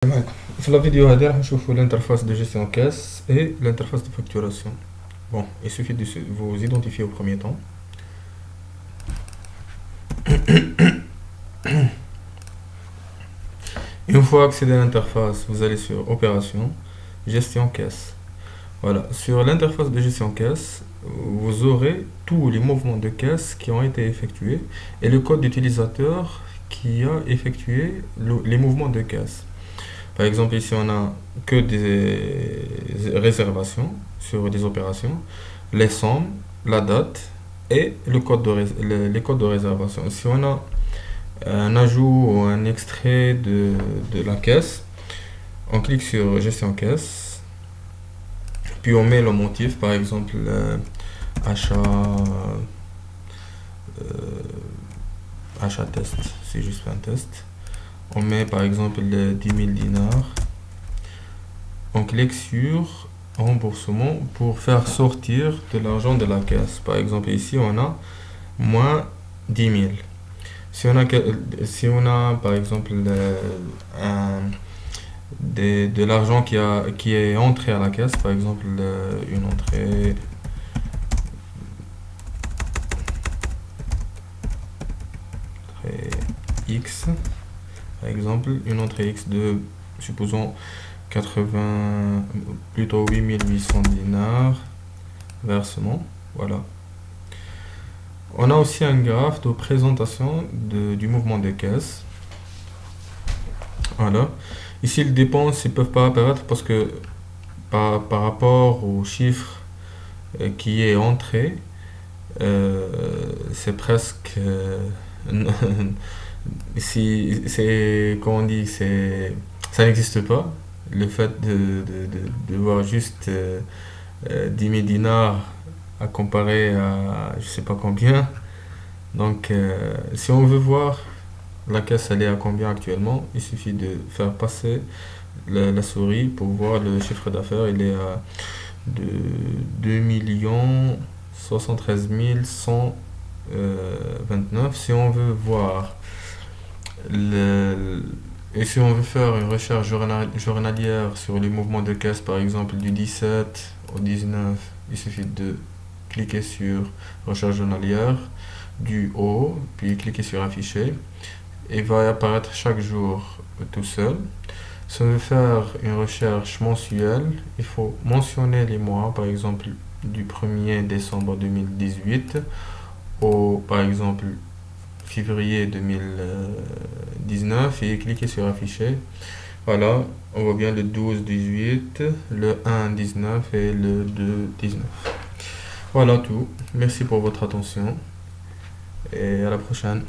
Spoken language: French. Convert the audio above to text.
Dans la vidéo, on va voir l'interface de gestion caisse et l'interface de facturation. Bon, il suffit de vous identifier au premier temps. Une fois accédé à l'interface, vous allez sur Opération, Gestion caisse. Voilà, sur l'interface de gestion caisse, vous aurez tous les mouvements de caisse qui ont été effectués et le code d'utilisateur qui a effectué les mouvements de caisse. Par exemple, ici, on a que des réservations sur des opérations, les sommes, la date et les codes de réservation. Si on a un ajout ou un extrait de la caisse, on clique sur gestion caisse, puis on met le motif, par exemple, achat, achat test, c'est juste un test. On met par exemple les 10 000 dinars. On clique sur remboursement pour faire sortir de l'argent de la caisse. Par exemple, ici, on a moins 10 000. Si on a par exemple de l'argent qui est entré à la caisse, par exemple une entrée X, par exemple une entrée X de, supposons, 8800 dinars, versement, voilà. On a aussi un graphe de présentation du mouvement des caisses. Voilà. Ici, les dépenses ne peuvent pas apparaître parce que par rapport au chiffre qui est entré, c'est presque... si c'est, comment on dit, ça n'existe pas. Le fait de voir juste 10 000 dinars à comparer à je sais pas combien. Donc, si on veut voir la caisse, elle est à combien actuellement, il suffit de faire passer la souris pour voir le chiffre d'affaires. Il est à de 2 73 129. Si on veut voir et si on veut faire une recherche journalière sur les mouvements de caisse, par exemple du 17 au 19, il suffit de cliquer sur recherche journalière du haut, puis cliquer sur afficher. Il va apparaître chaque jour tout seul. Si on veut faire une recherche mensuelle, il faut mentionner les mois, par exemple du 1er décembre 2018 au, par exemple, février 2019 et cliquer sur afficher. Voilà, on voit bien le 12-18, le 1-19 et le 2-19. Voilà tout. Merci pour votre attention et à la prochaine.